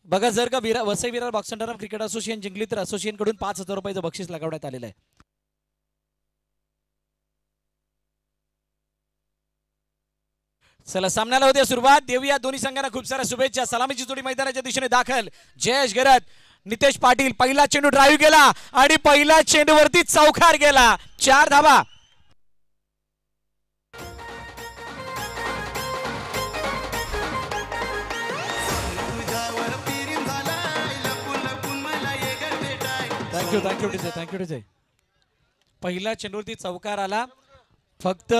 बघा जर का Vasai Virar box centre cricket association जिंकली तर असोसिएशन कडून 5,000 रुपयाचं बक्षीस लगावण्यात आलेलं आहे. चला सामन्याला होते सुरुवात. देऊया दोन्ही संघांना खूप साऱ्या शुभेच्छा. सलामीची जोडी मैदानाच्या दिशेने दाखल. जयेश गरत, नितेश पाटील. पहिला चेंडू ड्राईव्ह गेला आणि पहिला चेंडूवरती चौकार गेला. 4 धावा. थँक्यू टीचे. पहिला चेंडूवरती चौकार आला. फक्त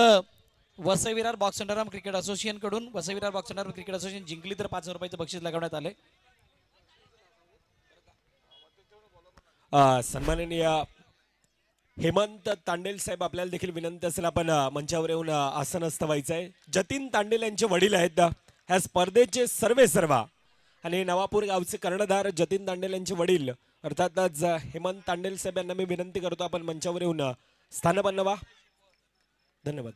Vasai Virar box centre cricket association कडून Vasai Virar box centre cricket association जिंकली तर 5,000 रुपयाचं बक्षीस लगावण्यात आले. सन्माननीय हेमंत तांडेल साहेब आपल्याला देखील विनंती असेल आपण मंचावर येऊन आसनस्थ व्हायचं आहे. जतीन तांडेल यांचे वडील आहेत ह्या स्पर्धेचे सर्वेसर्वा आणि नवापूर गावचे कर्णधार जतीन तांडेल यांचे वडील अर्थातच हेमंत तांडेल साहेब यांना मी विनंती करतो आपण मंचावर येऊन स्थानपन्न व्हा. धन्यवाद.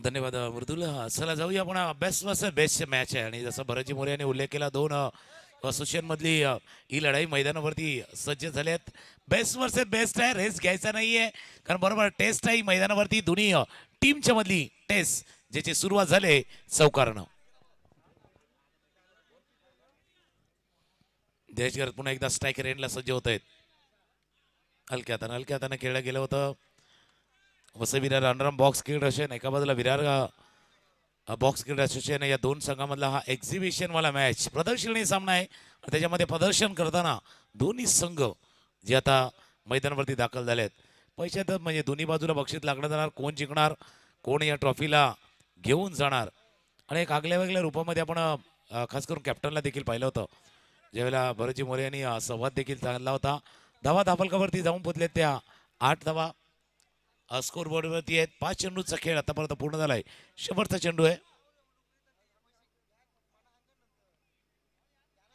धन्यवाद मृदुल. चला जाऊया आपण बेस्ट वर्सेस बेस्ट मॅच आहे आणि जसं भरतजी मोरे यांनी उल्लेख केला 2 असोसिएशन मधली ही लढाई मैदानावरती सज्ज झाली आहेत. बेस्ट वर्सेस बेस्ट आहे. रेस घ्यायचा नाहीये कारण बरोबर टेस्ट आहे मैदानावरती. दोन्ही टीमच्या मधली टेस्ट ज्याची सुरुवात झाली चौकारानं. देशगड पुन्हा एकदा स्ट्रायकर एंडला सज्ज होत आहेत. हलक्या हाताने खेळलं गेलं होतं. Vasai Virar underarm box cricket association एका बाजूला विरार बॉक्स क्रिकेट असोसिएशन या दोन संघामधला हा एक्झिबिशन वाला मॅच प्रदर्शनी सामना आहे. त्याच्यामध्ये प्रदर्शन करताना दोन्ही संघ जे आता मैदानावरती दाखल झाले आहेत पैशात म्हणजे दोन्ही बाजूला बक्षीस लागणार जाणार. कोण जिंकणार कोण या ट्रॉफीला घेऊन जाणार आणि एक आगल्या वेगळ्या रूपामध्ये आपण खास करून कॅप्टनला देखील पाहिलं होतं ज्यावेळेला भरतजी मोरे यांनी संवाद देखील चालला होता. धावा धापलकावरती जाऊन पोचलेत त्या 8 धावा स्कोर बोर्डवरती आहेत. 5 चेंडूचा खेळ आतापर्यंत पूर्ण झालाय. शेवटचा चेंडू आहे.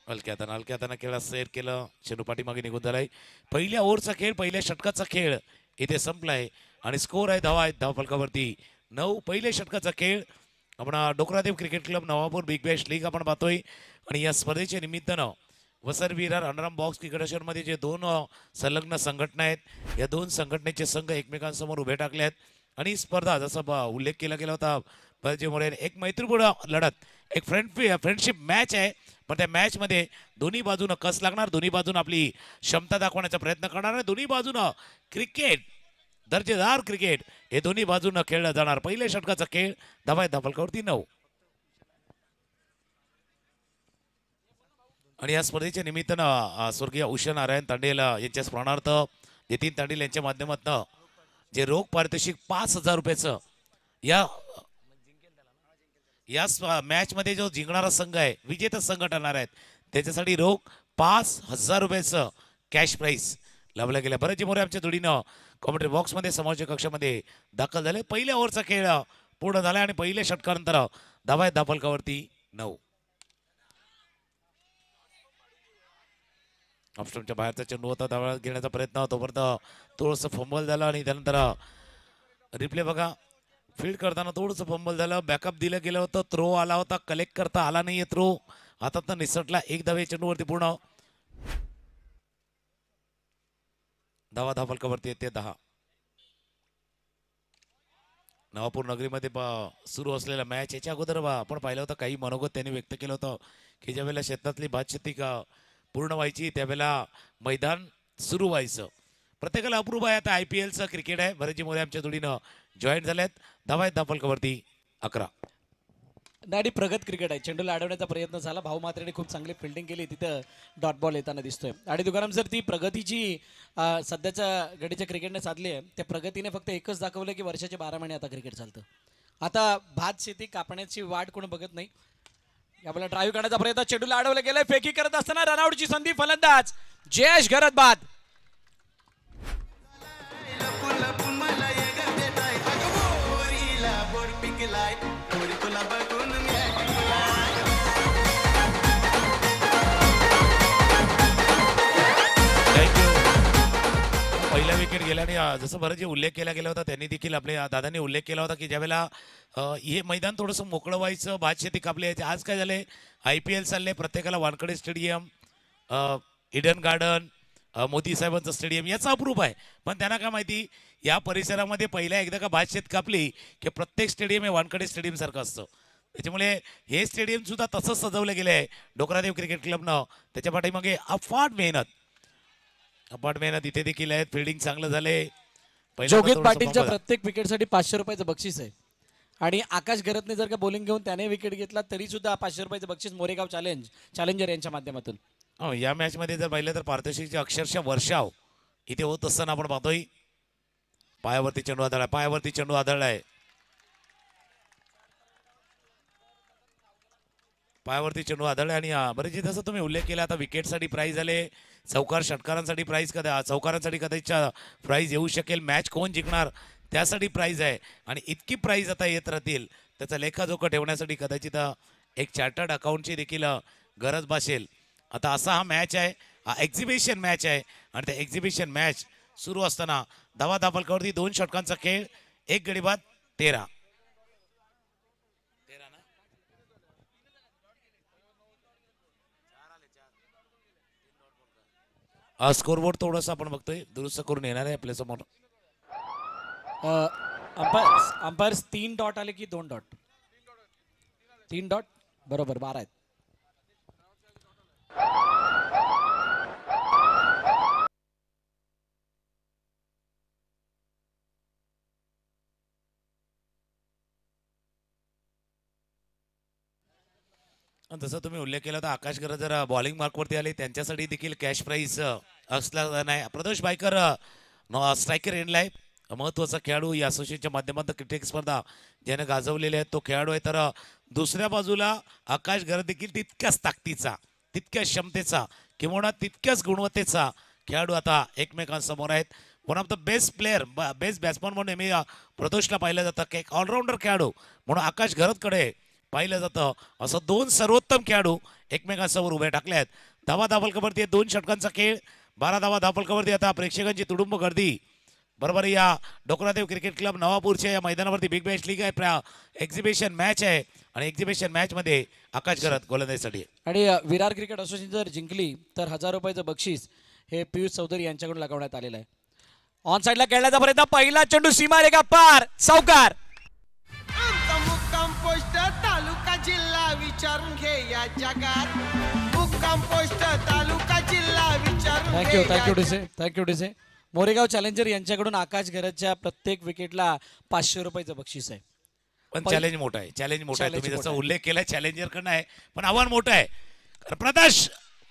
हलक्या हाताने खेळा सेट केलं. चेंडू पाठीमागे निघून झालाय. पहिल्या ओव्हरचा खेळ पहिल्या षटकाचा खेळ इथे संपलाय आणि स्कोर आहे धावा आहेत धावफलकावरती 9. पहिल्या षटकाचा खेळ आपण Dokradev cricket club Navapur big bash league आपण पाहतोय आणि या स्पर्धेच्या निमित्तानं Vasai Virar underarm box cricket असोसिएशनमध्ये जे 2 संलग्न संघटना आहेत या 2 संघटनेचे संघ एकमेकांसमोर उभे टाकले आहेत आणि स्पर्धा जसा उल्लेख केला गेला होता भरतजी मोरे एक मैत्रीपूर्ण लढत एक फ्रेंडशिप मॅच आहे. पण त्या मॅच मध्ये दोन्ही बाजूनं कस लागणार. दोन्ही बाजूनं आपली क्षमता दाखवण्याचा प्रयत्न करणार आहे. दोन्ही बाजूनं क्रिकेट दर्जेदार क्रिकेट हे दोन्ही बाजूनं खेळलं जाणार. पहिल्या षटकाचा खेळ धावा धापलकावरती 9 आणि या स्पर्धेच्या निमित्तानं स्वर्गीय उषा नारायण तांडेल यांच्या स्मरणार्थ जतीन तांडेल यांच्या माध्यमातून जे रोख पारितोषिक 5,000 रुपयाचं या मॅच मध्ये जो जिंकणारा संघ आहे विजेता संघ ठरणार आहेत त्याच्यासाठी रोख 5,000 रुपयाचं कॅश प्राइस लावलं गेलं. भरतजी मोरे आमच्या जोडीनं कॉमेंट्री बॉक्स मध्ये समालोचक कक्षामध्ये दाखल झाले. पहिल्या ओव्हरचा खेळ पूर्ण झाला आणि पहिल्या षटकानंतर धावा धापलकावरती 9. ऑफस्टंपच्या बाहेरचा चेंडू होता. धावा घेण्याचा प्रयत्न तोपर्यंत थोडंसं फंबल झालं आणि त्यानंतर रिप्ले बघा फील्ड करताना थोडंसं फंबल झालं. बॅकअप दिलं गेलं होतं. थ्रो आला होता. कलेक्ट करता आला नाहीये थ्रो. हातात निसटला. 1 धावे चेंडूवरती पूर्ण धावा धापलकावरती येते 10. नवापूर नगरीमध्ये सुरू असलेला मॅच याच्या अगोदर आपण पाहिलं होतं काही मनोगत त्यांनी व्यक्त केलं होतं की ज्या वेळेला शेतातली भातशेती पूर्ण व्हायची त्यावेळेला मैदान सुरू व्हायचं. प्रत्येकाला अप्रूव्ह आहे. आता IPLचं क्रिकेट आहे. भरतजी मोरे आमच्या जोडीनं जॉईन झाल्यात. धावा धापलकावरती 11. नाडी प्रगत क्रिकेट आहे. चेंडूला अडवण्याचा प्रयत्न झाला. भाऊ मात्रेने खूप चांगली फिल्डिंग केली. तिथं डॉट बॉल येताना दिसतोय आणि दुकानम जर ती प्रगतीची सध्याच्या घडीच्या क्रिकेटने साधली आहे त्या प्रगतीने फक्त एकच दाखवलं की वर्षाचे 12 महिने आता क्रिकेट चालतं. आता भात शेती कापण्याची वाट कोण बघत नाही. आपल्याला ड्राईव्ह करण्याचा प्रयत्न चेंडूला अडवलं गेलंय. फेकी करत असताना रनआउटची संधी. फलंदाज जयेश गरत बाद. पहिला विकेट गेला आणि जसं बरं जे उल्लेख केला गेला होता त्यांनी देखील आपल्या दादांनी उल्लेख केला होता की ज्यावेळेला हे मैदान थोडंसं मोकळं व्हायचं, भातशेती कापली यायची. आज काय झालंय, IPL चाललंय, प्रत्येकाला Wankhede stadium, Eden garden, Modi साहेबांचं स्टेडियम याचा अप्रूप आहे. पण त्यांना काय माहिती, या परिसरामध्ये पहिल्या एकदा का भातशेत कापली की प्रत्येक स्टेडियम हे वानखडे स्टेडियम सारखं असतं. त्याच्यामुळे हे स्टेडियम सुद्धा तसंच सजवलं गेलं आहे डोकरादेव क्रिकेट क्लबनं. त्याच्या पाठीमागे अफाट मेहनत इथे देखील आहे. फिल्डिंग चांगलं झालंय. जोगित पाटीलच्या प्रत्येक विकेटसाठी 500 रुपयाचं बक्षीस आहे. आणि आकाश गरतने जर का बॉलिंग घेऊन त्याने विकेट घेतला तरी सुद्धा 500 रुपयाचं बक्षीस मोरेगाव चॅलेंजर यांच्या माध्यमातून. या मॅच मध्ये जर पाहिलं तर पारितोषिकचे अक्षरशः वर्षाव इथे होत असताना आपण पाहतोय. पायावरती चेंडू आदळलाय, आणि बरेच जसं तुम्ही उल्लेख केला, आता विकेटसाठी प्राइज आले, षटकारांसाठी प्राइज चौकारांसाठी कदाचित प्राइज येऊ शकेल. मॅच कोण जिंकणार त्यासाठी प्राइज आहे, आणि इतकी प्राइज आता येत राहतील त्याचा लेखाजोखा ठेवण्यासाठी कदाचित एक चार्टर्ड अकाउंटची देखील गरज भासेल. आता असा हा मॅच आहे, हा एक्झिबिशन मॅच आहे, आणि त्या एक्झिबिशन मॅच सुरू असताना धावा फलकावरती 2 षटकांचा खेळ, 1 गडी बाद 13. स्कोरबोर्ड थोडंसं आपण बघतोय दुरुस्त करून येणार आहे आपल्या समोर. अंपायर्स 3 डॉट आले की 2 डॉट? 3 डॉट बरोबर, 12 आहेत. जसं तुम्ही उल्लेख केला होता, आकाश गरज जर बॉलिंग मार्कवरती आले त्यांच्यासाठी देखील कॅश प्राइज असला नाही. प्रदोष बायकर स्ट्रायकर एंडलाय, महत्वाचा खेळाडू या असोसिएशनच्या माध्यमातून क्रिकेट स्पर्धा ज्याने गाजवलेले आहेत तो खेळाडू आहे. तर दुसऱ्या बाजूला आकाश गरज देखील तितक्याच ताकदीचा, तितक्याच क्षमतेचा, किंवा तितक्याच गुणवत्तेचा खेळाडू आता एकमेकांसमोर आहेत. One of the best player, best batsman म्हणून नेहमी प्रदोषला पाहिलं जातं की एक ऑलराऊंडर खेळाडू म्हणून आकाश गरजकडे पाहिलं जातं. असं 2 सर्वोत्तम खेळाडू एकमेकांसमोर उभे टाकले आहेत. धावा फलकावरती 2 षटकांचा खेळ, 12 धावा फलकावरती. आता प्रेक्षकांची तुडुंब गर्दी बरोबर या डोकरादेव क्रिकेट क्लब नवापूरच्या या मैदानावरती बिग बॅश लीग आहे, एक्झिबिशन मॅच आहे, आणि एक्झिबिशन मॅच मध्ये आकाश गरज गोलंदाजीसाठी. आणि विरार क्रिकेट असोसिएशन जर जिंकली तर 1000 रुपयाचं बक्षीस हे पियुष चौधरी यांच्याकडून लगावण्यात आलेलं आहे. ऑन साइडला खेळण्याचा प्रयत्न, पहिला चेंडू सीमारेखा पार, सावकार. मुक्काम पोस्ट तालुका जिल्हा विचारून घे या जगात. मुक्काम पोस्ट तालुका जिल्हा विचारून थँक्यू डीसे. मोरेगाव चॅलेंजर यांच्याकडून आकाश गरजच्या प्रत्येक विकेटला 500 रुपयाचं बक्षीस आहे. पण चॅलेंज मोठा आहे, तुम्ही जसा उल्लेख केला चॅलेंजर कडनं आहे, पण आव्हान मोठं आहे.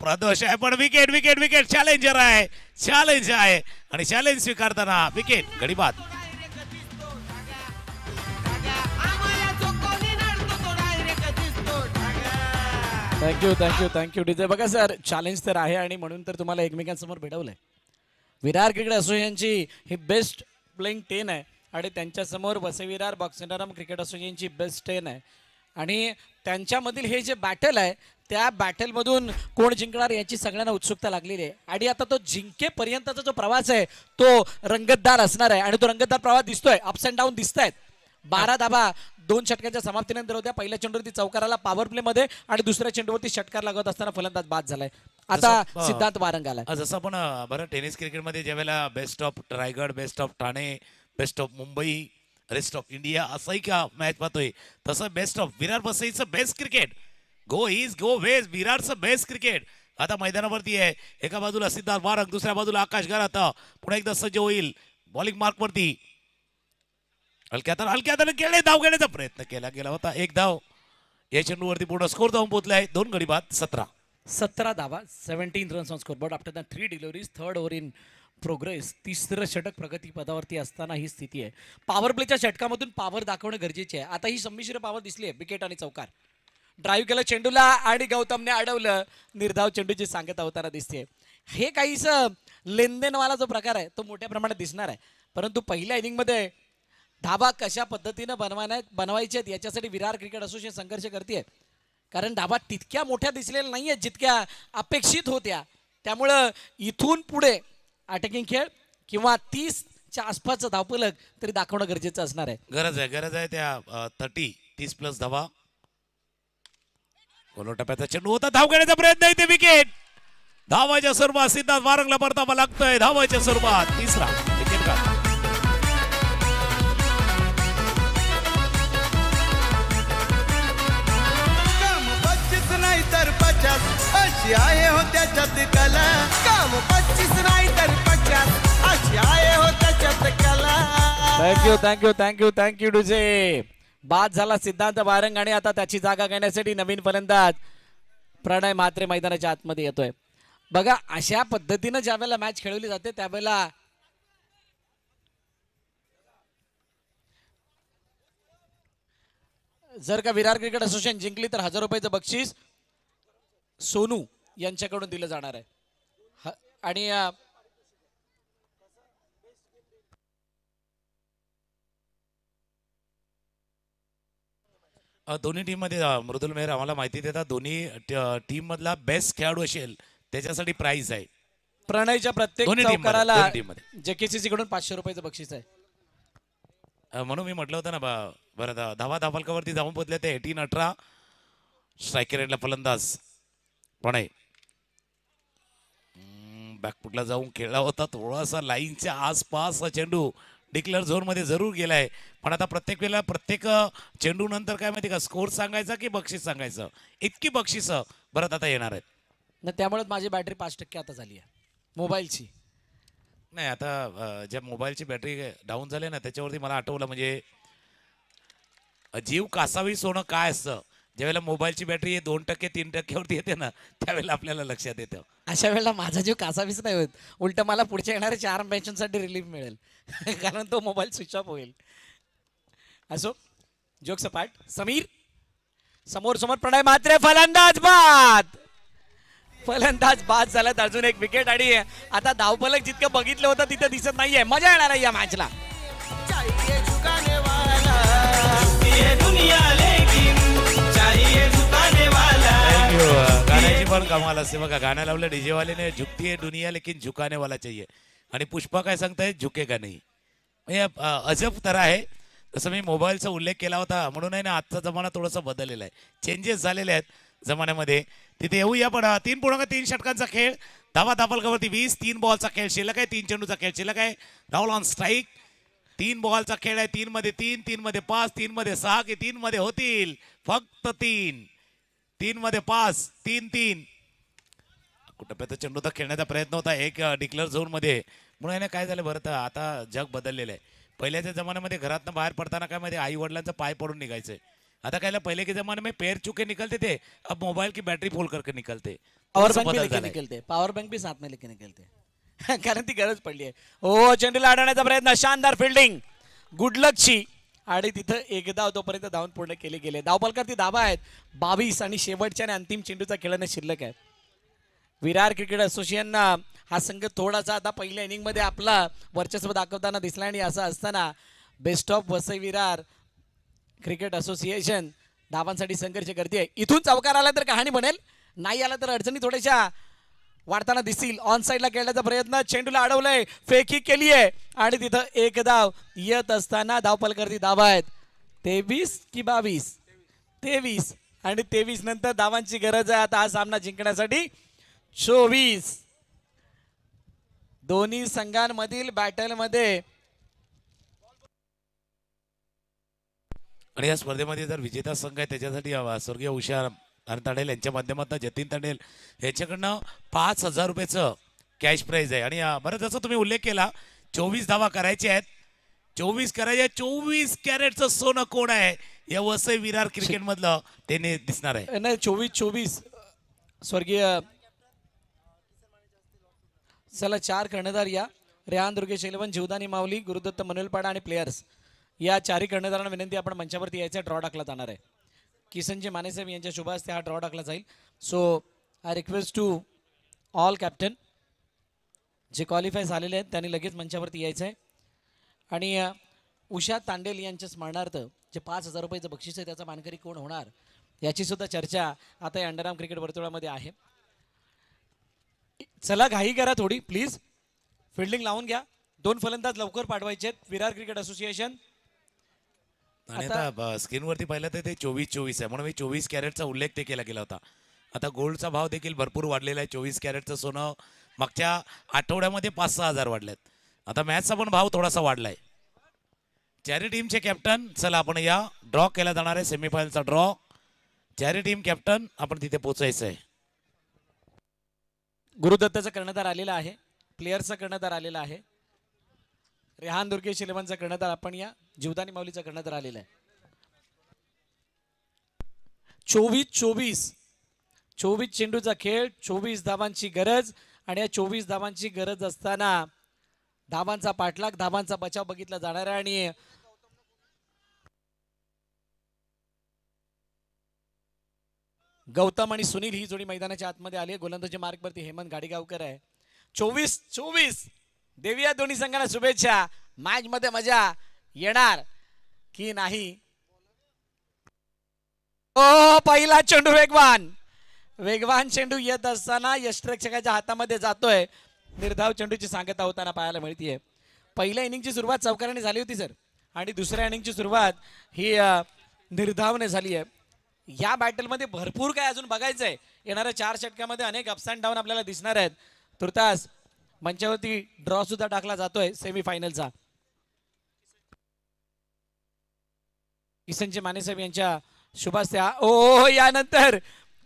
प्रदोष आहे, पण विकेट चॅलेंजर आहे, आणि चॅलेंज स्वीकारताना विकेट गडी बाद. Thank you DJ. बघा सर, चॅलेंज तर आहे आणि म्हणून तर तुम्हाला एकमेकांसमोर भेटवलंय. विरार क्रिकेट असोसिएशनची ही बेस्ट प्लेइंग 10 आहे, आणि त्यांच्यासमोर वसई विरार बॉक्सिंगराम क्रिकेट असोसिएशनची बेस्ट 10 आहे. आणि त्यांच्यामधील हे जे बॅटल आहे त्या बॅटलमधून कोण जिंकणार याची सगळ्यांना उत्सुकता लागलेली आहे. आणि आता तो जिंकेपर्यंतचा जो प्रवास आहे तो रंगतदार असणार आहे, आणि तो रंगतदार प्रवास दिसतोय. अप्स अँड डाऊन दिसत आहेत. 12 धावा 2 षटकांच्या समाप्तीनंतर होत्या. पहिल्या चेंडूवरती चौकाराला पॉवर प्ले मध्ये, आणि दुसऱ्या चेंडूवरती षटकार लागत असताना फलंदाज बाद झालाय. आता सिद्धांत वारंग आलाय. जसं आपण बरं टेनिस क्रिकेटमध्ये ज्यावेळेला best of Raigad, best of Thane, best of Mumbai, rest of India असंही का मॅच पाहतोय, तसं बेस्ट ऑफ विरार वसईचं best cricket, go east go west, विरारचं बेस्ट क्रिकेट आता मैदानावरती आहे. एका बाजूला सिद्धांत वारंग, दुसऱ्या बाजूला आकाश गरत पुन्हा एकदा सज्ज होईल बॉलिंग मार्कवरती. हलक्यात केले, धाव घेण्याचा प्रयत्न केला गेला होता, 1 धाव या चेंडूवरती पूर्ण स्कोर धावून पोहोचलाय. 2 गडी बाद 17 धावा, 17 runs on scoreboard after the 3 deliveries, 3rd over in progress. 3रं षटक प्रगती पदावरती असताना ही स्थिती आहे. पॉवर प्लेच्या षटकामधून पॉवर दाखवणं गरजेचे आहे. आता ही संमिश्र पॉवर दिसली आहे, विकेट आणि चौकार. ड्राईव्ह केलं चेंडूला आणि गौतमने अडवलं. निर्धाव चेंडूची सांगता होताना दिसते. हे काहीसं लेनदेनवाला जो प्रकार आहे तो मोठ्या प्रमाणात दिसणार आहे. परंतु पहिल्या इनिंगमध्ये धाबा कशा पद्धतीनं बनवायचे आहेत याच्यासाठी विरार क्रिकेट असोसिएशन संघर्ष करते. कारण धाबा तितक्या मोठ्या दिसलेल्या नाही आहेत जितक्या अपेक्षित होत्या. त्यामुळं इथून पुढे अटॅकिंग खेळ किंवा 30 च्या आसपासचं धावफलक तरी दाखवणं गरजेचं असणार आहे. गरज आहे त्या 30+ धावा. टप्प्याचा चेंडू होता, धाव घेण्याचा प्रयत्न इथे विकेट. धावाच्या स्वरूपात सिद्धार्थ वारंगला परतावा लागतोय. धावाच्या स्वरूपात तिसरा विकेट का. काम 25 नाही तर 50 अशी आहे हो त्याच्यात कला. काम 25 नाही तर 50 अशी आहे हो त्याच्यात कला. थँक्यू डुजे. बाद झाला सिद्धांत वारंग आणि आता त्याची जागा घेण्यासाठी नवीन फलंदाज प्रणय म्हात्रे मैदानाच्या आतमध्ये येतोय. बघा अशा पद्धतीनं ज्या वेळेला मॅच खेळवली जाते त्यावेळेला जर का विरार क्रिकेट असोसिएशन जिंकली तर 1000 रुपयाचं बक्षीस सोनू यांच्याकडून दिलं जाणार आहे. आणि दोन्ही टीम मध्ये मृदुल मेहर आम्हाला माहिती देतात दोन्ही टीम मधला बेस्ट खेळाडू असेल त्याच्यासाठी प्राइज आहे. प्रणयच्या प्रत्येक दोन्ही team मध्ये, चौकाराला दोन्ही team मध्ये. जेकेसीसी कडून 500 रुपयाचं बक्षीस आहे. म्हणून मी म्हटलं होतं ना बरं धावा धावफलकावरती जाऊन पोहोचले ते 18-18 स्ट्रायकर रेटला फलंदाज प्रणय बॅकफुटला जाऊन खेळला होता. थोडासा लाईनच्या आसपास चेंडू डिक्लेअर झोन मध्ये जरूर गेलाय. पण आता प्रत्येक वेळेला प्रत्येक चेंडू नंतर काय माहिती का स्कोर सांगायचा की बक्षीस सांगायचं. इतकी बक्षीस परत आता येणार आहेत ना. त्यामुळे माझी बॅटरी 5% आता झाली आहे मोबाईलची. नाही आता ज्या मोबाईलची बॅटरी डाऊन झाली ना त्याच्यावरती मला आठवलं म्हणजे जीव कासावी सोनं काय असतं. ज्यावेळेला मोबाईलची बॅटरी 2% 3% वरती येते ना त्यावेळेला आपल्याला लक्षात येतं. अशा वेळेला माझा जीव कासावीस नाही होत. उलट मला पुढच्या येणाऱ्या 4 मॅचसाठी रिलीफ मिळेल कारण तो मोबाईल स्विच ऑफ होईल. असो जोक सपाट. समीर समोर प्रणय म्हात्रे फलंदाज बाद झाल्यात. अजून एक विकेट आणि आता धावफलक जितकं बघितलं होतं तिथं दिसत नाहीये. मजा येणार आहे या मॅचला. चाहिए झुकाने वाला, ये दुनिया लेकिन चाहिए झुकाने वाला. गाण्याची पण कमाल असते बघा. गाणं लावलं डीजे वालेने झुकती है दुनिया लेकिन झुकाने वाला चाहिए. आणि पुष्पा काय सांगताय झुकेगा नाही. म्हणजे अजब तर आहे. जसं मी मोबाईलचा उल्लेख केला होता म्हणून आहे ना आजचा जमाना थोडासा बदललेला आहे. चेंजेस झालेले आहेत जमान्यामध्ये. तिथे येऊया पण 3.3 षटकांचा खेळ. धावा धावफलकावरती 20. 3 बॉलचा खेळ शिल्लक आहे. 3 चेंडूचा खेळ शिल्लक आहे. Rahul on strike. 3 बॉलचा खेळ आहे. 3 मध्ये 3, 3 मध्ये 5, 3 मध्ये 6 की 3 मध्ये होतील फक्त 3. 3 मध्ये 5, 3-3. टप्प्यात चेंडू तर खेळण्याचा प्रयत्न होता एक डिक्लेअर झोन मध्ये. म्हणून काय झालं बरं तर आता जग बदललेलं आहे. पहिल्याच्या जमान्यामध्ये घरातनं बाहेर पडताना काय मध्ये आई वडिलांचा पाय पडून निघायचंय. आता काय पहले के जमाने में पैर चुके निकलते थे. अब मोबाइल की बैटरी फुल करके निकलते. पावर बैंक भी लेके निकलते. पावर बैंक भी साथ में लेके निकलते कारण ती गरज पडली आहे. हो चेंडूला अडवण्याचा प्रयत्न. शानदार फिल्डिंग गुडलकची. आणि तिथं एक धाव तोपर्यंत धावून पूर्ण केले गेले. धावफलकावरती धावा आहेत 22 आणि शेवटच्या आणि अंतिम चेंडूचा खेळणे शिल्लक आहे. विरार क्रिकेट असोसिएशन हा संघ थोडासा आता पहिल्या इनिंग मध्ये आपला वर्चस्व दाखवताना दिसला. आणि असं असताना best of Vasai Virar cricket association धावांसाठी संघर्ष करते. इथून चौकार आला तर कहाणी बनेल. नाही आला तर अडचणी थोड्याशा वाढताना दिसतील. ऑन साईडला खेळण्याचा प्रयत्न. चेंडूला अडवलंय. फेकी केली आहे आणि तिथं एक धाव येत असताना धावफलकावरती धावा आहेत 23 की 22. 23 आणि 23 नंतर धावांची गरज आहे आता हा सामना जिंकण्यासाठी. 24 दोन्ही संघांमधील बॅटलमध्ये. आणि या स्पर्धेमध्ये जर विजेता संघ आहे त्याच्यासाठी स्वर्गीय उषा तांडेल यांच्या माध्यमातून जतीन तांडेल यांच्याकडनं 5,000 रुपयाचं कॅश प्राइज आहे. आणि बरं जसं तुम्ही उल्लेख केला 24 धावा करायचे आहेत. 24 करायचे. 24 कॅरेटचं सोनं कोण आहे या वसई विरार क्रिकेट मधलं त्याने दिसणार आहे. नाही 24 स्वर्गीय चला 4 कर्णधार या. रेहान दुर्गेश 11, जीवदानी माऊली, गुरुदत्त मनोलपाडा आणि प्लेयर्स या 4 कर्णधारांना विनंती आपण मंचावरती यायचा. ड्रॉ टाकला जाणार आहे. किसनजी मानेसाहेब यांच्या शुभ हस्ते हा ड्रॉ टाकला जाईल. So I request to all captain जे क्वालिफाय झालेले आहेत त्यांनी लगेच मंचावरती यायचं आहे. आणि उषा तांडेल यांच्या स्मरणार्थ जे 5,000 रुपयाचं बक्षीस आहे त्याचा मानकरी कोण होणार याची सुद्धा चर्चा आता या अंडरआर्म क्रिकेट वर्तुळामध्ये आहे. चला घाई करा थोडी प्लीज. फिल्डिंग लावून घ्या. 2 फलंदाज लवकर पाठवायचे आहेत विरार क्रिकेट असोसिएशन. आणि आता स्क्रीनवरती पाहिलं तर ते 24-24 आहे, म्हणून मी 24 कॅरेटचा उल्लेख ते केला गेला होता. आता गोल्डचा भाव देखील भरपूर वाढलेला आहे. 24 कॅरेटचं सोनं मागच्या आठवड्यामध्ये 5-6 हजार वाढलेत. आता मॅचचा पण भाव थोडासा वाढलाय. चारी टीमचे कॅप्टन, चला आपण या ड्रॉ केला जाणार आहे सेमीफायनलचा ड्रॉ. चारी टीम कॅप्टन आपण तिथे पोहोचायचं आहे. गुरुदत्ताचा कर्णधार आलेला आहे, प्लेयरचा कर्णधार आलेला आहे, रेहान दुर्गेश इलेव्हनचा कर्णधार आपण या जीवदानी माऊलीचा कर्णधार आलेला आहे. 24 चेंडूचा खेळ, 24 धावांची गरज आणि या 24 धावांची गरज असताना धावांचा पाठलाग, धावांचा बचाव बघितला जाणार आहे. आणि गौतम आणि सुनील ही जोडी मैदानाच्या आतमध्ये आली आहे. गोलंदाजी मार्गवरती हेमंत गाडीगावकर आहे. 24 देऊया दोन्ही संघांना शुभेच्छा. मॅच मध्ये मजा येणार की नाही. ओ पहिला चेंडू वेगवान चेंडू येत असताना यष्टरक्षकाच्या हातामध्ये जातोय. निर्धाव चेंडूची सांगता होताना पाहायला मिळतीये. पहिल्या इनिंगची सुरुवात चौकाराने झाली होती सर, आणि दुसऱ्या इनिंगची सुरुवात ही निर्धावने झाली आहे. या बॅटलमध्ये भरपूर काय अजून बघायचंय. येणाऱ्या 4 षटकामध्ये अनेक अप्स अँड डाऊन आपल्याला दिसणार आहेत. तुर्तास मंचावरती ड्रॉ सुद्धा टाकला जातोय सेमीफायनलचा. किसनचे मानेसाहेब यांच्या शुभास्त्या. ओ यानंतर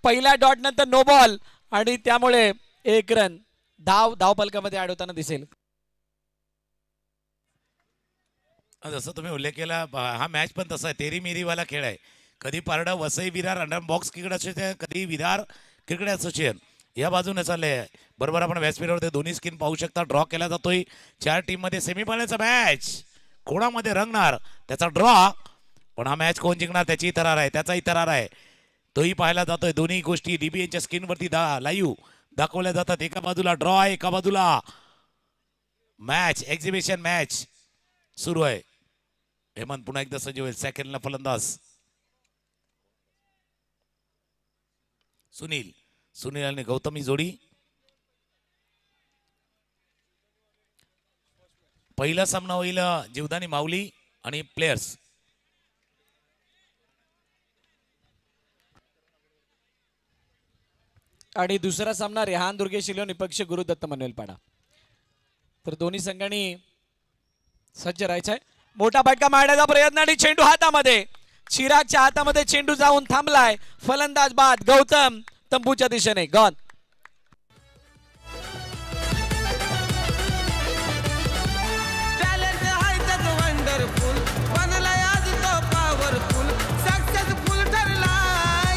पहिल्या डॉट नंतर नो बॉल आणि त्यामुळे 1 रन धाव फलकामध्ये ऍड होताना दिसेल. जसं तुम्ही उल्लेख केला, हा मॅच पण तसा आहे, तेरी मेरीवाला खेळ आहे. कधी पारडा Vasai Virar under box cricket association, कधी विरार क्रिकेट असोसिएशन या बाजूने चाललंय. बरोबर आपण व्यासपीठावर दोन्ही स्क्रीन पाहू शकता. ड्रॉ केला जातोय 4 टीम मध्ये. सेमीफायनलचा मॅच कोणामध्ये रंगणार त्याचा ड्रॉ, पण हा मॅच कोण जिंकणार त्याची तरार आहे, त्याचाही तरार आहे, तोही पाहायला जातोय. दोन्ही गोष्टी डीबीएनच्या स्क्रीनवरती लाईव्ह दाखवल्या जातात. एका बाजूला ड्रॉ आहे, एका बाजूला मॅच, एक्झिबिशन मॅच सुरू आहे. हेमंत पुन्हा एकदा सजीव होईल. सेकंडला फलंदाज सुनील आणि गौतमी जोडी. पहिला सामना होईल जीवदानी माऊली आणि प्लेयर्स. आणि दुसरा सामना रेहान दुर्गेश इलेव्हन विपक्ष गुरुदत्त मनवेलपाडा. तर दोन्ही संघांनी सज्ज राहायचंय. मोठा फटका मारण्याचा प्रयत्न आणि चेंडू हातामध्ये, चिरागच्या हातामध्ये चेंडू जाऊन थांबलाय. फलंदाज बाद गौतम तंबूच्या दिशेने गॉन. टॅलेंट आहे त्याचं वंडरफुल, बनलाय आज तो पॉवरफुल, सक्सेसफुल ठरलाय.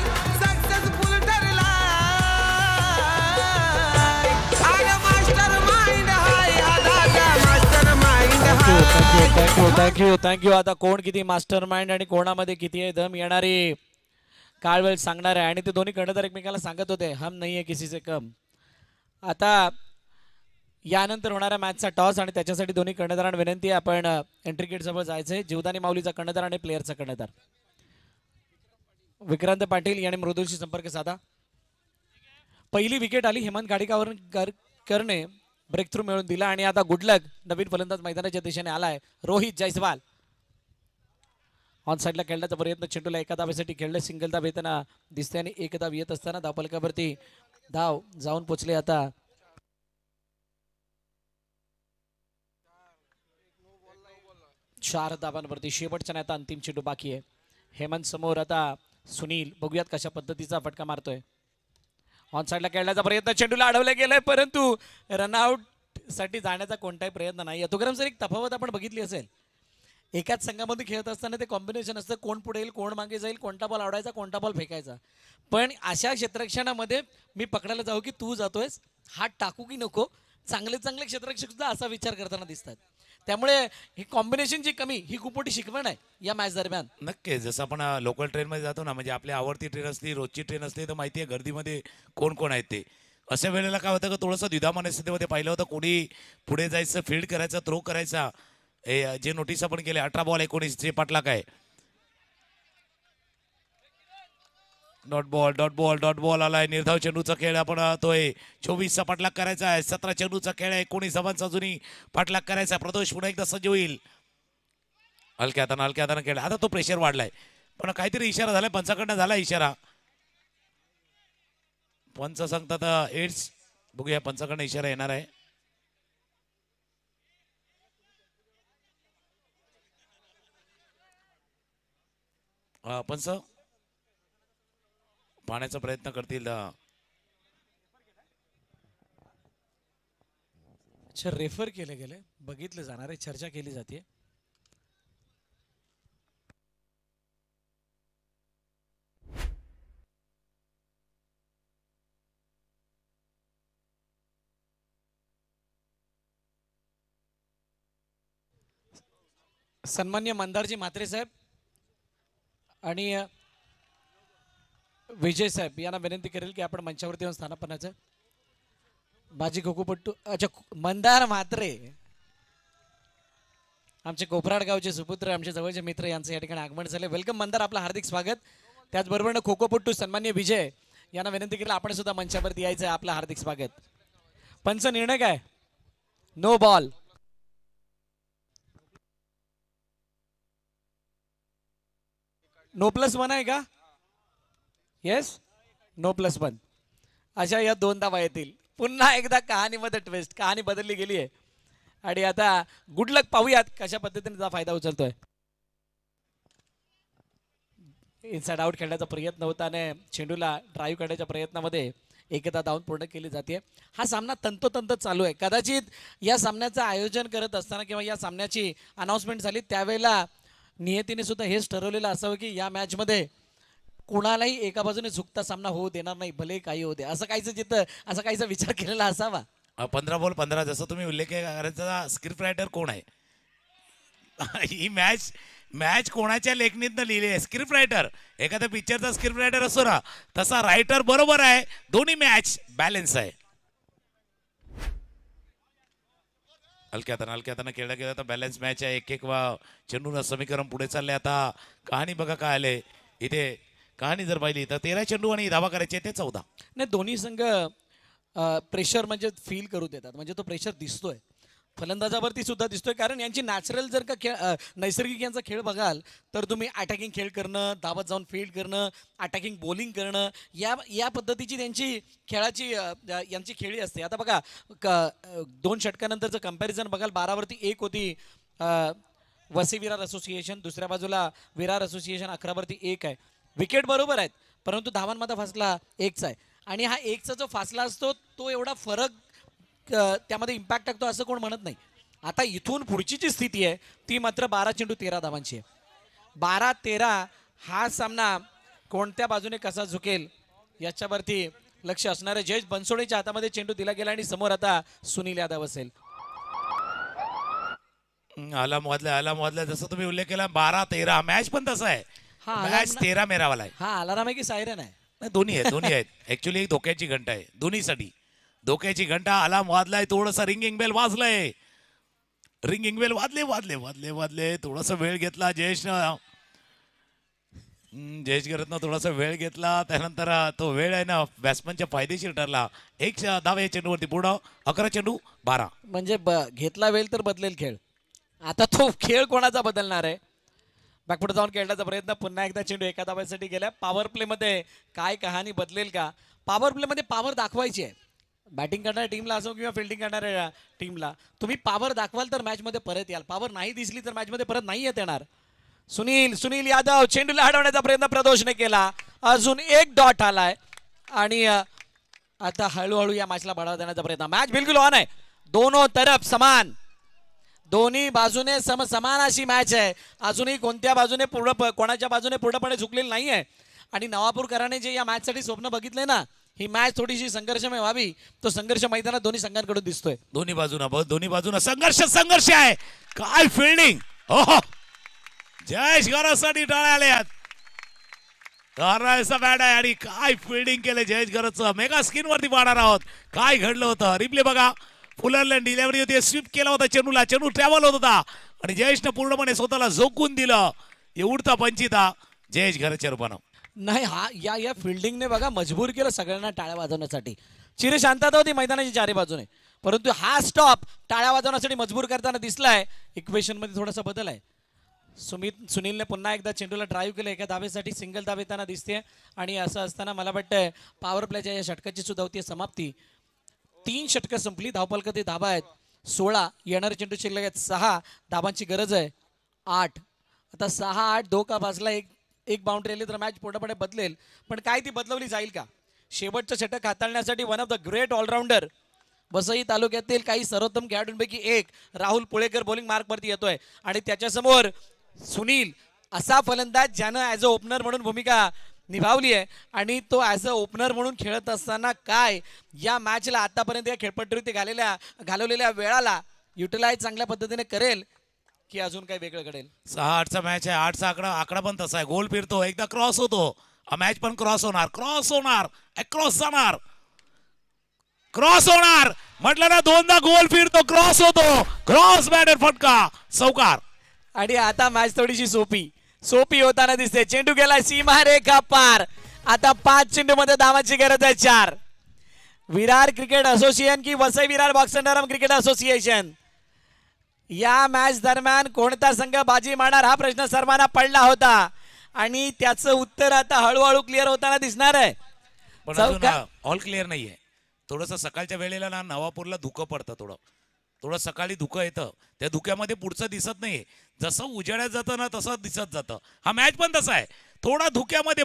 अरे मास्टर माइंड हाय, मास्टर माइंड हाय. थँक्यू. आता कोण किती मास्टर माइंड आणि कोणामध्ये किती आहे दम येणारी काळ वेळ सांगणार आहे. आणि ते दोन्ही कर्णधार एकमेकाला सांगत होते हम नाही आहे किसी से कम. आता यानंतर होणाऱ्या मॅचचा टॉस आणि त्याच्यासाठी दोन्ही कर्णधारांना विनंती आहे आपण एंट्री गेट जवळ जायचंय. जीवदानी माऊलीचा कर्णधार आणि प्लेयरचा कर्णधार विक्रांत पाटील यांनी मृदुलशी संपर्क साधा. पहिली विकेट आली हेमंत गाडीकरने ब्रेक थ्रू मिळवून दिला. आणि आता गुडलक नवीन फलंदाज मैदानाच्या दिशेने आलाय रोहित जयस्वाल. ऑन साईडला खेळण्याचा प्रयत्न, चेंडूला एका धावेसाठी खेळलं. सिंगल धाव येताना दिसते आणि 1 धाव येत असताना धावफलकावरती धाव जाऊन पोचले. आता 4 धावांवरती शेवटच्या आता अंतिम चेंडू बाकी आहे. हेमंत समोर, आता सुनील. बघूयात कशा पद्धतीचा फटका मारतोय. ऑन साईडला खेळण्याचा प्रयत्न, चेंडूला अडवलं गेलंय परंतु रनआउट साठी जाण्याचा कोणताही प्रयत्न नाही. तुकाराम सर, एक तफावत आपण बघितली असेल. एकाच संघामध्ये खेळत असताना ते कॉम्बिनेशन असतं, कोण पुढे येईल, कोण मागे जाईल, कोणता बॉल आवडायचा, कोणता बॉल फेकायचा. पण अशा क्षेत्ररक्षणामध्ये मी पकडायला जाऊ की तू जातोयस, हात टाकू की नको, चांगले क्षेत्ररक्षक सुद्धा असा विचार करताना दिसतात. त्यामुळे ही कॉम्बिनेशनची कमी ही खूप मोठी शिकवण आहे या मॅच दरम्यान. नक्कीच. जसं आपण लोकल ट्रेनमध्ये जातो ना, म्हणजे आपली आवडती ट्रेन असली, रोजची ट्रेन असली, तर माहिती आहे गर्दीमध्ये कोण कोण आहेत ते. अशा वेळेला काय होतं का थोडंसं द्विधा मनस्थितीमध्ये पाहिलं होतं. कोणी पुढे जायचं, फील्ड करायचा, थ्रो करायचा, जे नोटीस आपण केले 18 बॉल 19 जे पाटला काय. डॉट बॉल आलाय. निर्धाव चेंडूचा खेळ आपण पाहतोय. 24चा पाठलाग करायचा आहे. 17 चेंडूचा खेळ आहे. 19 धावांचा अजूनही पाठलाग करायचा आहे. प्रदोष पुन्हा एकदा सज्ज होईल. हलक्या हाताने खेळ. आता तो प्रेशर वाढलाय पण काहीतरी इशारा झालाय पंचाकडनं. झाला इशारा. पंच सांगतात एड्स. बघूया पंचाकडनं इशारा येणार आहे. पंच पाहण्याचा प्रयत्न करतील. अच्छा, रेफर केले गेले, बघितलं जाणार आहे, चर्चा केली जाते. सन्मान्य मंदारजी म्हात्रे साहेब आणि विजय साहेब यांना विनंती करेल की आपण मंचावरती येऊन स्थानापन्नाचं. बाजी खोखोपट्टू. अच्छा, मंदार म्हात्रे आमचे कोपराड गावचे सुपुत्र, आमचे जवळचे मित्र यांचं या ठिकाणी आगमन झाले. वेलकम मंदार, आपलं हार्दिक स्वागत. त्याचबरोबर खोखोपट्टू सन्मान्य विजय यांना विनंती केली आपण सुद्धा मंचावरती यायचं आहे. आपलं हार्दिक स्वागत. पंच निर्णय काय? No ball. नो +1 आहे का? Yes, no +1. अशा या 2 धावा येतील. पुन्हा एकदा कहाणीमध्ये ट्विस्ट, कहाणी बदलली गेली आहे. आणि आता गुड लक, पाहूयात कशा पद्धतीने त्याचा फायदा उचलतोय. इनसाइड आउट खेळण्याचा प्रयत्न होता आणि चेंडूला ड्राईव्ह करण्याच्या प्रयत्नामध्ये एकदा धावून पूर्ण केली जाते. हा सामना तंतोतंत चालू आहे. कदाचित या सामन्याचं आयोजन करत असताना किंवा या सामन्याची अनाउन्समेंट झाली त्यावेळेला नियतीने सुद्धा हेच ठरवलेलं असावं की या मॅचमध्ये कुणालाही एका बाजूने झुकता सामना होऊ देणार नाही, भले काही होऊ दे, असं काहीचा विचार केलेला असावा. 15 बॉल 15 जसं तुम्ही उल्लेख करायचा. स्क्रिप्ट रायटर कोण आहे? ही मॅच कोणाच्या लेखणीतनं लिहिली आहे? Script writer. एखाद्या पिक्चरचा स्क्रिप्ट रायटर असतो ना, तसा रायटर बरोबर आहे. दोन्ही मॅच बॅलन्स आहे. हलक्या हाताने खेळला गेला तर बॅलन्स मॅच आहे. एक चेंडूला समीकरण पुढे चालले. आता कहाणी बघा काय आले इथे. कहाणी जर पाहिली तर 13 चेंडू आणि धावा करायचे ते 14. नाही, दोन्ही संघ प्रेशर म्हणजे फील करू देतात, म्हणजे तो प्रेशर दिसतोय फलंदाजावरती सुद्धा दिसतोय. कारण यांची नॅचरल जर का नैसर्गिक यांचा खेळ बघाल तर तुम्ही अटॅकिंग खेळ करणं, धावत जाऊन फील्ड करणं, अटॅकिंग बॉलिंग करणं, या पद्धतीची त्यांची खेळाची यांची खेळी असते. आता बघा 2 षटकानंतरचं कंपॅरिझन बघाल. 12 वरती 1 होती वसी विरार असोसिएशन, दुसऱ्या बाजूला विरार असोसिएशन 11 वरती 1 आहे. विकेट बरोबर आहेत परंतु धावांमध्ये फासला 1चा आहे. आणि हा 1चा जो फासला असतो तो एवढा फरक त्यामध्ये इम्पॅक्ट टाकतो असं कोण म्हणत नाही. आता इथून पुढची जी स्थिती आहे ती मात्र 12 चेंडू 13 धावांची आहे. 12-13 हा सामना कोणत्या बाजूने कसा झुकेल याच्यावरती लक्ष असणार आहे. जयेश बनसोडेच्या हातामध्ये चेंडू दिला गेला आणि समोर आता सुनील यादव असेल. आला मोदल्या जसं तुम्ही उल्लेख केला 12-13 मॅच पण तसा आहे. मॅच 13 मेरावाला आहे. हा अलाराम आहे की सायरन आहे? दोन्ही आहेत ऍक्च्युली. एक धोक्याची घंटा आहे दोन्हीसाठी. धोक्याची घंटा अलार्म वाजलाय. थोडंसं रिंगिंग बेल वाजलंय. रिंगिंग बेल वाजले. थोडासा वेळ घेतला जयेश करतनं थोडासा वेळ घेतला. त्यानंतर तो वेळ आहे ना बॅट्समनच्या फायदेशीर ठरला. 1 धावा या चेंडूवरती पुढं. 11 चेंडू 12. म्हणजे घेतला वेळ तर बदलेल खेळ. आता तो खेळ कोणाचा बदलणार आहे? बॅकफुट जाऊन खेळण्याचा प्रयत्न. पुन्हा एकदा चेंडू एका धावासाठी गेला. पॉवर प्लेमध्ये काय कहाणी बदलेल का? पॉवर प्लेमध्ये पॉवर दाखवायची आहे. बॅटिंग करणाऱ्या टीमला असो किंवा फिल्डिंग करणाऱ्या टीमला तुम्ही पॉवर दाखवाल तर मॅचमध्ये परत याल. पॉवर नाही दिसली तर मॅचमध्ये परत नाही येणार. सुनील यादव चेंडूला अडवण्याचा प्रयत्न प्रदोषने केला. अजून 1 डॉट आलाय आणि आता हळूहळू या मॅचला बढावा देण्याचा प्रयत्न. मॅच बिलकुल ऑन आहे. दोनों तरफ समान, दोन्ही बाजूने समान अशी मॅच आहे. अजूनही कोणत्या बाजूने कोणाच्या बाजूने पूर्णपणे झुकलेली नाही आहे. आणि नवापूरकरांनी जे या मॅचसाठी स्वप्न बघितले ना, ही मॅच थोडीशी संघर्षमय व्हावी, तो संघर्ष मैदानात दोन्ही संघांकडून दिसतोय. दोन्ही बाजूना संघर्ष आहे. काय फिल्डिंग! हो जयेश गरजसाठी टाळ्या आल्यात. बॅट आहे आणि काय फिल्डिंग केलं जयेश गरजचं. मेगा स्क्रीन वरती पाहणार आहोत काय घडलं होतं. रिप्ले बघा. फुलरला डिलिव्हरी होती, स्वीप केला होता चेंडूला. चेंडू ट्रॅव्हल होत होता आणि जयेशनं पूर्णपणे स्वतःला झोकून दिलं. एवढता पंचिता जयेश घरच्या रूपानं. नाही हा या फिल्डिंगने बघा मजबूर केलं सगळ्यांना टाळ्या वाजवण्यासाठी. चिर शांतता होती मैदानाची चारी बाजूने, परंतु हा स्टॉप टाळ्या वाजवण्यासाठी मजबूर करताना दिसलाय. इक्वेशन मध्ये थोडासा बदल आहे. सुनीलने पुन्हा एकदा चेंडूला ड्राईव्ह केलं, एका धावेसाठी सिंगल धाव येताना दिसते. आणि असं असताना मला वाटतंय पॉवर प्लेच्या या षटकाची सुद्धा होती समाप्ती. 3 षटकं संपली. धावपलकातील धाबा आहेत 16, येणारे चेंडू शिल्लक आहेत 6. धाबांची गरज आहे 8. आता 6-8 धोका भाजला. एक बाउंड्री आली तर मॅच पूर्णपणे बदलेल, पण काय ती बदलवली जाईल का? शेवटचं षटक हाताळण्यासाठी one of the great allrounder Vasai तालुक्यातील काही सर्वोत्तम खेळाडूंपैकी एक राहुल पुळेकर बॉलिंग मार्कवरती येतोय. आणि त्याच्यासमोर सुनील असा फलंदाज ज्यानं ॲज अ ओपनर म्हणून भूमिका निभावली आहे. आणि तो ॲज अ ओपनर म्हणून खेळत असताना काय या मॅचला आतापर्यंत या खेळपट्टीवरती घालवलेल्या वेळाला युटिलाइज चांगल्या पद्धतीने करेल की अजून काही वेगळं घडेल? 6-8चा मॅच आहे. 8चा आकडा पण तसा आहे. गोल फिरतो, एकदा क्रॉस होतो, मॅच पण क्रॉस होणार, क्रॉस जाणार, क्रॉस होणार म्हटलं ना. 2दा गोल फिरतो, क्रॉस होतो, क्रॉस बॅटर फटका, चौकार. आणि आता मॅच थोडीशी सोपी होताना दिसते. चेंडू गेला सीमा रेखा पार. आता 5 चेंडू मध्ये धावांची गरज आहे 4. विरार क्रिकेट असोसिएशन की वसई विरार बॉक्संडरम क्रिकेट असोसिएशन, या मॅच दरम्यान कोणता संघ बाजी मारणार हा प्रश्न सर्वांना पडला होता. आणि त्याचं उत्तर आता हळूहळू क्लिअर होताना दिसणार आहे. पण अजून ऑल क्लिअर नाहीये. थोडंसं सकाळच्या वेळेला ना नवापूरला धुकं पडतं, थोडं सकाळी धुकं येतं. त्या धुक्यामध्ये पुढचं दिसत नाहीये. जसं उजेडात जातं ना तसं दिसत जातं. हा मॅच पण तसा आहे. थोडा धुक्यामध्ये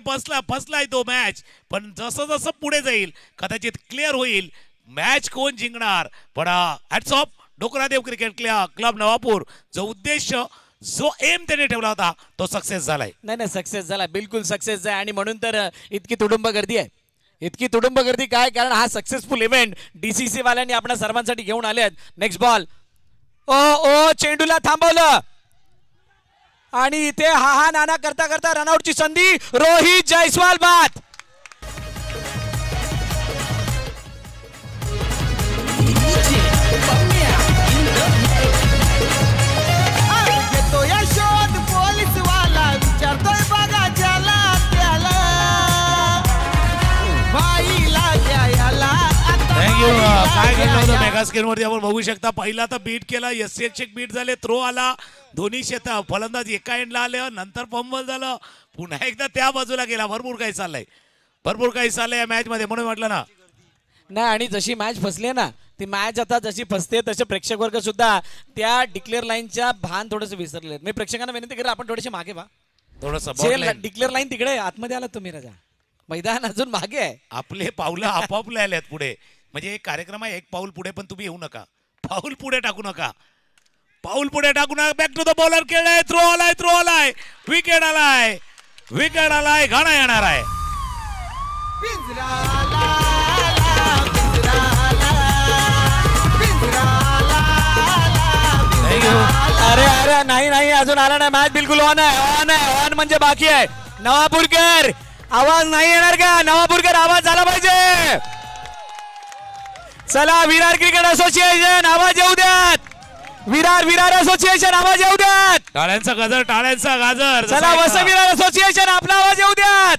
फसलाय तो मॅच, पण जसं जसं पुढे जाईल कदाचित क्लिअर होईल. मॅच कोण जिंकणार? पण hats off Dokradev cricket club Navapur, जो उद्देश जो एम त्याने ठेवला होता तो सक्सेस झालाय. नाही सक्सेस झाला, बिलकुल सक्सेस आहे. आणि म्हणून तर इतकी तुडुंब गर्दी आहे. इतकी तुडुंब गर्दी काय? कारण हा सक्सेसफुल इव्हेंट डीसीसी वाल्यांनी आपल्या सर्वांसाठी घेऊन आले आहेत. नेक्स्ट बॉल, ओ चेंडूला थांबवलं आणि इथे हा नाना करता करता रनआउटची संधी. रोहित जयस्वाल बाद. घेतो या शोध पोलीस वाला, विचारतोय बघा ज्याला त्याला, बाईला द्यायला. थँक्यू. काय केलं होतं मेगा स्क्रीन वरती आपण बघू शकता. पहिला तर बीट केला, एक बीट झाले, थ्रो आला, दोन्ही फलंदाज एका एंडला आले, नंतर फंबल झालं, पुन्हा एकदा त्या बाजूला गेला. भरपूर काही चाललंय या मॅच मध्ये, म्हणून म्हटलं ना. नाही, आणि जशी मॅच फसली ना ती मॅच आता जशी फसते तसे प्रेक्षक वर्ग सुद्धा त्या डिक्लेअर लाईनच्या भान थोडस विसरले. मी प्रेक्षकांना विनंती करेन आपण थोडेसे मागे व्हा. थोडंसं डिक्लेअर लाईन तिकडे आतमध्ये आलात तुम्ही राजा, मैदान अजून मागे आहे. आपले पावलं आपापले आल्यात पुढे. म्हणजे एक कार्यक्रम आहे, एक पाऊल पुढे, पण तुम्ही येऊ नका. पाऊल पुढे टाकू नका. Back to the bowler. खेळलाय, थ्रो आलाय, विकेट आलाय, घाणा येणार आहे. अरे नाही अजून आला नाही. मॅच बिलकुल ऑन आहे म्हणजे बाकी आहे. नवापूरकर आवाज नाही येणार का? नवापूरकर आवाज झाला पाहिजे. चला विरार क्रिकेट असोसिएशन आवाज येऊ द्यात. विरार असोसिएशन आवाज येऊ द्यात. टाळ्यांचा गाजर. चला वसई विरार असोसिएशन आपला आवाज येऊ द्यात.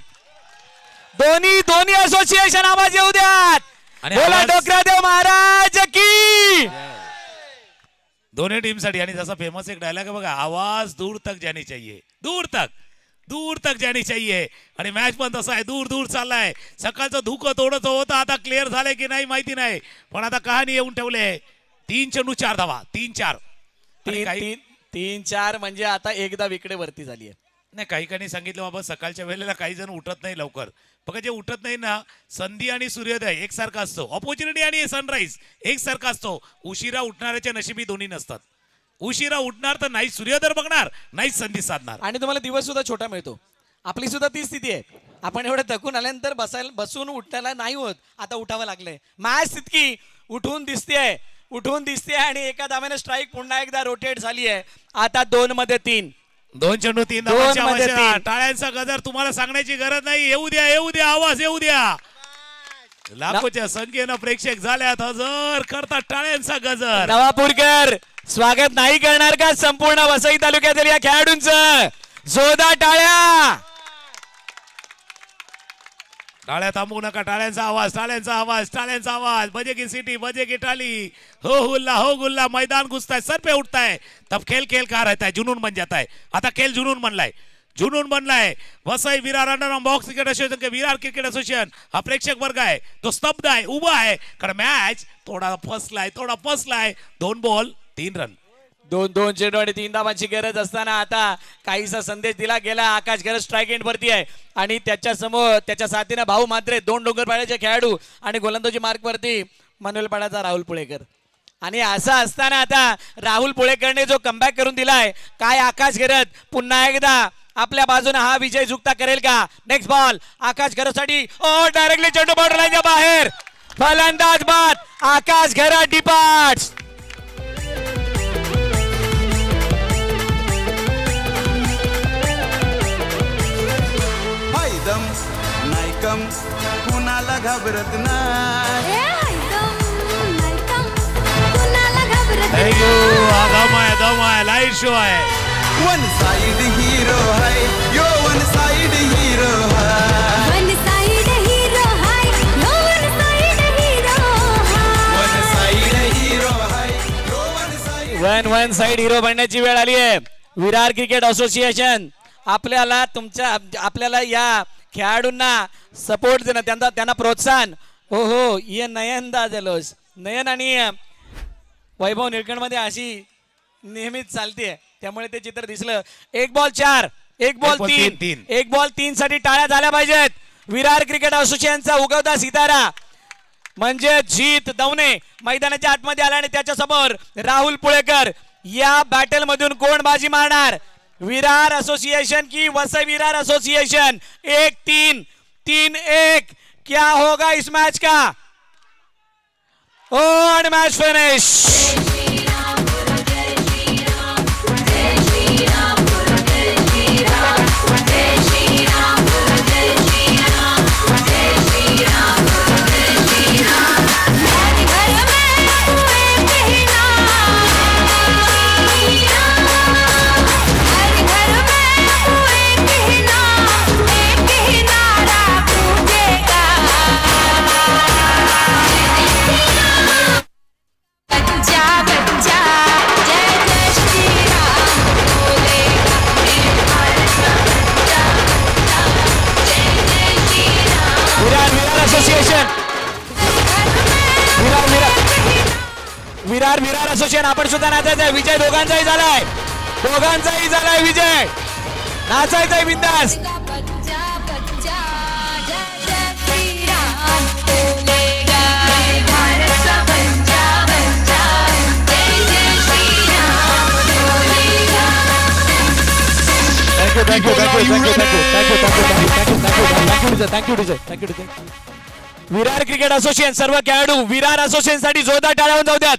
दोन्ही असोसिएशन आवाज येऊ द्यात. बोला डोकरादेव महाराज की. दोन्ही टीम साठी. आणि जसा फेमस एक डायलॉग आहे बघा, आवाज दूर तक जानी चाहिए, दूर तक जानी चाहिए. आणि मॅच पण तसा आहे, दूर चाललाय. सकाळचं धुकं थोडंसं होतं, आता क्लिअर झालंय की नाही माहिती नाही, पण आता कहाणी येऊन ठेवले. 3 चेंडू 4 धावा, 3-4 3-4 म्हणजे आता एकदा विकेट वरती झाली आहे. नाही, काही सांगितलं बाबा सकाळच्या वेळेला काही जण उठत नाही लवकर. बघा जे उठत नाही ना, संधी आणि सूर्योदय एकसारखा असतो, ऑपॉर्च्युनिटी आणि सनराईज एकसारखा असतो. उशिरा उठणाऱ्याच्या नशिबी दोन्ही नसतात. उशिरा उठणार तर नाही सूर्योदय बघणार, नाही संधी साधणार, आणि तुम्हाला दिवस सुद्धा छोटा मिळतो. आपली सुद्धा ती स्थिती आहे. आपण एवढं थकून आल्यानंतर बसून उठण्याला नाही होत, आता उठावं लागलंय. मॅच तितकी उठून दिसते आणि एका धाव्याने स्ट्राईक पुन्हा एकदा रोटेट झाली आहे. आता 2 मध्ये 3. 2 चेंडू 3 धावांची आवश्यकता. टाळ्यांचा गजर तुम्हाला सांगण्याची गरज नाही. येऊ द्या, आवाज येऊ द्या. लाखोच्या संख्येनं प्रेक्षक झाल्यात हजर, करतात टाळ्यांचा गजर. नवापूरकर स्वागत नाही करणार का संपूर्ण वसई तालुक्यातील या खेळाडूंचं? जोरदार टाळ्या. टाळ्या थांबवू नका, टाळ्यांचा आवाज, टाळ्यांचा आवाज, टाळ्यांचा आवाज, बजे की सिटी, बजे की टाली, हो गुल्ला, हो गुल्ला, मैदान घुसता है, सर पे उठता है, तब खेल खेल का रहता है, जुनून बन जाता है. आता खेल जुनून बनलाय, जुनून बनलाय. Vasai Virar under box cricket association के विरार क्रिकेट असोसिएशन हा प्रेक्षक वर्ग आहे, तो स्तब्ध आहे, उभा आहे, कारण मॅच थोडा फसलाय. 2 बॉल 3 रन. 2 चेंडू आणि 3 धावांची गरज असताना आता काहीसा संदेश दिला गेला. आकाश गरज स्ट्राईक एंड वरती आहे आणि त्याच्या समोर त्याच्या साथीने भाऊ मात्रे, 2 डोंगरपाड्याचे खेळाडू आणि गोलंदाजी मार्क वरती मनोलपाड्याचा राहुल पुळेकर. आणि असं असताना आता राहुल पुळेकरने जो कमबॅक करून दिलाय, काय आकाश गरज पुन्हा एकदा आपल्या बाजूने हा विजय झुकता करेल का? नेक्स्ट बॉल आकाश गरजसाठी, ओ डायरेक्टली चेंडू बॉर्डर लाईनच्या बाहेर, फलंदाज बाद, आकाश गरज डिपार्ट्स. हायदम नायकम कुणाला घाबरत नाही. दम आहे, लाईट शो आहे. वन साइड हीरो है यो, वन साइड हीरो है, वन साइड हीरो है यो, वन साइड हीरो है यो, वन साइड हिरो बनण्याची वेळ आली आहे. विरार क्रिकेट असोसिएशन आपल्याला या खेळाडूंना सपोर्ट देणं, त्यांना प्रोत्साहन. हो ये नयन दाजलोस, नयन आणि वैभव निळकंठमध्ये अशी नेहमीच चालते, त्यामुळे ते चित्र दिसलं. 1 बॉल 4, 1 बॉल 3, 1 बॉल 3 साठी टाळ्या झाल्या पाहिजेत. विरार क्रिकेट असोसिएशनचा उगवता सितारा म्हणजे जीत दवणे मैदानाच्या आतमध्ये आला आणि त्याच्या समोर राहुल पुळेकर. या बॅटल मधून कोण बाजी मारणार? विरार असोसिएशन की वसई विरार असोसिएशन? 1-3, 3-1 क्या होगा इस मैच का? और मैच फिनिश. विरार असोसिएशन आपण सुद्धा नाचायचंय. विजय दोघांचाही झालाय विजय. नाचायचंय बिंदास. थँक्यू. विरार क्रिकेट असोसिएशन सर्व खेळाडू विरार असोसिएशन साठी जोरदार टाळ्या होऊन जाऊ द्यात.